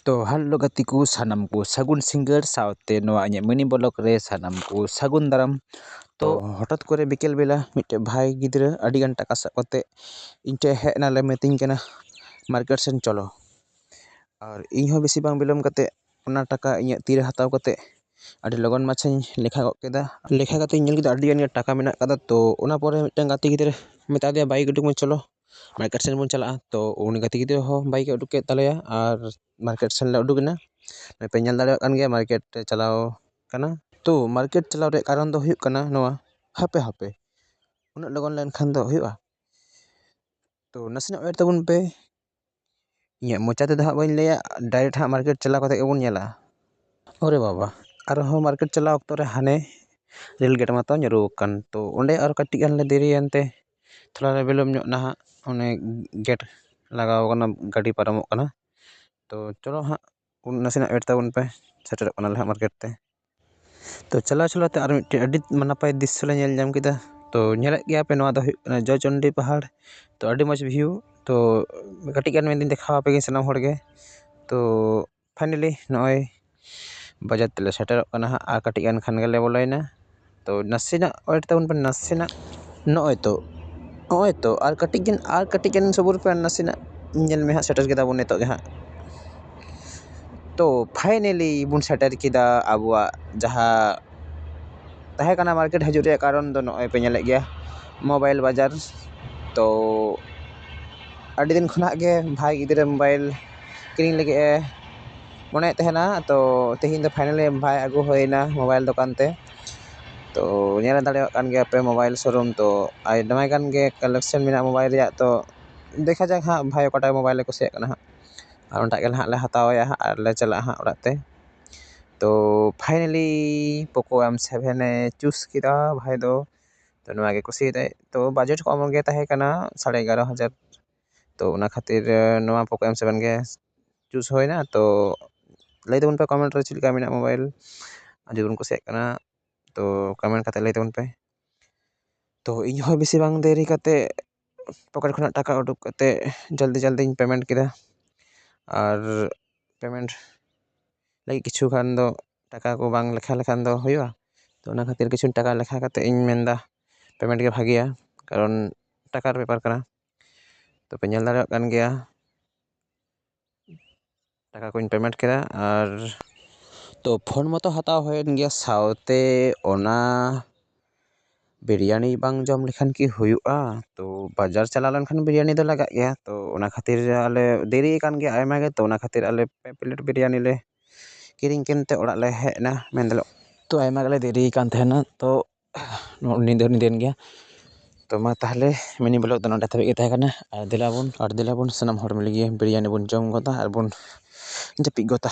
तो हल्लो गति को सानम को सगुन सिंगर सावते नोआ इᱧᱟᱹᱜ मिनी ब्लॉग रे सानम को सगुन दाराम। तो हठात करे बिकेल बेला मिट्टे भाई गिद्रा अड़ी गान टाका साब कते ᱤᱧ ᱴᱷᱮᱱ ᱦᱮᱡ ᱱᱟᱞᱮ ᱢᱮᱛᱤᱧ ᱠᱟᱱᱟ ᱢᱟᱨᱠᱮᱴ ᱥᱮᱱ ᱪᱚᱞᱚ ᱟᱨ ᱤᱧ ᱦᱚᱸ ᱵᱮᱥᱤ ᱵᱟᱝ ᱵᱤᱞᱚᱢ ᱠᱟᱛᱮ ᱚᱱᱟ ᱴᱟᱠᱟ ᱤᱧᱟᱹᱜ ᱛᱤᱨᱮ ᱦᱟᱛᱟᱣ ᱠᱟᱛᱮ ᱟᱹᱰᱤ ᱞᱚᱜᱚᱱ ᱢᱟᱪᱷᱟᱧ ᱞᱮᱠᱷᱟ ᱜᱚᱫ ᱠᱮᱫᱟ। ᱞᱮᱠᱷᱟ ᱠᱟᱛᱮ ᱧᱮᱞ ᱠᱮᱫᱟ ᱟᱹᱰᱤ ᱜᱟᱱ ᱜᱮ ᱴᱟᱠᱟ ᱢᱮᱱᱟᱜ ᱠᱟᱫᱟ। ᱛᱚ ᱚᱱᱟ ᱯᱚᱨᱮ ᱢᱤᱫᱴᱟᱝ ᱜᱟᱛᱮ ᱜᱤᱫᱽᱨᱟᱹ ᱢᱮᱛᱟ ᱫᱮᱭᱟ ᱵᱟᱭᱤᱠ ᱩᱰᱩᱠ ᱢᱮ ᱪᱚᱞᱚ मार्केट सेन बन चला। तो उन गति गिद्रा हो बाइक उडुक के तलेया और मार्केट सेन ले उडुकना पे ñel दाड़े कान गया मार्केट चलाओ कना। तो मार्केट चलाओ रे कारण दो हुयुग कना नोआ हापे हापे उना लगन लेन खान दो हुयुगा। तो नसेना वेट तबुन पे इᱧᱟᱹᱜ मोचा ते ᱫᱚ बाइन लेया डायरेक्ट हाँ मार्केट चला कते गेबुन ñela। अरे बाबा और हो मार्केट चला ऑक्तो रे हाने रेल गेट मातो ñरू कान। तो ओंडे और कट्टी गान ले देरियनते थोड़ा रे बिलम ñो ना ओने गेट लगाव कना गाड़ी पारमो कना। तो चलो हाँ नसेना वेट तबुन पे सेटल कना ले मार्केट ते। तो चला चला ते और मिट्टे अडी नापाय दृश्य ले ñel ñाम किदा। तो ñेलेत गया पे नोआ दो हुयुग कना जयचंडी पहाड़। तो अडी मज व्यू तो कट्टी गान में दिन देखावा पे सनाम होड़ गे। तो फाइनली नॉय बाजार तेले सेटल कना आ कट्टी गान खान गेले बोलायना। तो नसेना वेट तबुन पे नसेना नॉय तो और कट्टी गान सबुर पे नसेना ñel में हाँ सेटल केदा बुन नेतो गे हाँ। तो फाइनली बुन सेटल केदा आबुआ जहाँ तहे कना मार्केट हजू रे कारण दो नॉय पे ñेलेत गया मोबाइल बाजार। तो अड़ी दिन खुना गे भाई गिद्रा मोबाइल किरिंग लगे मने तहना। तो तेहिन दो फाइनली भाई आगु होइना मोबाइल दुकान ते। तो ñेल दाड़े कान गया पे मोबाइल शोरूम। तो आई दमाय कान गे कलेक्शन मेना मोबाइल रे। तो देखा जाक हाँ भाई ओकाटा मोबाइल को कुसियाक कना हाँ और उनटा गेल हाँ ले हतावया हाँ और ले चला हाँ ओड़ाग ते। तो finally Poco M7 A choose किदा भाई दो। तो नोआ गे कुसी दे। तो बजट कम गे तहे कना 11,500। तो उना खातिर नोआ पोको M7 गे चूज होइना। तो लई देबुन पे कमेंट रे चिलका मेना मोबाइल जुदी बुन कुसियाक कना। तो कमेंट कते लई देबुन पे। तो इन हो बेसी बांग देरी कते पॉकेट खुना टाका उडुक कते जल्दी जल्दी पेमेंट किदा और पेमेंट लगी किछु खान दो टाका को बांग लेखा लेखान दो हुयुआ। तो उना खातिर किछु टाका लेखा कते इन मेनदा पेमेंट के भागिया कारण टाकार पेपर कना। तो पे ñel दाड़े कान गया टाका को पेमेंट केदा और तो फोन मतो हताव होयन गया सावते ओना बिरयानी बांग जम लेखान की हुयुआ। तो बाजार चला लेनखान बिरयानी दो लगा गया। तो ओना खातिर आले देरी कान गया आयमा गे। तो ओना खातिर आले पे प्लेट बिरयानी ले किरिंग केनते ओड़ा ले हेना मेनदलो। तो आयमा गेले देरी कान तहना। तो निदेन गया। तो मा ताहले मिनी ब्लॉग दो नोडे धाबी गे तहे कना और दिलाबुन सनम हर मिल गे बिरयानी बुन जम गोदा और बुन जपी गोदा।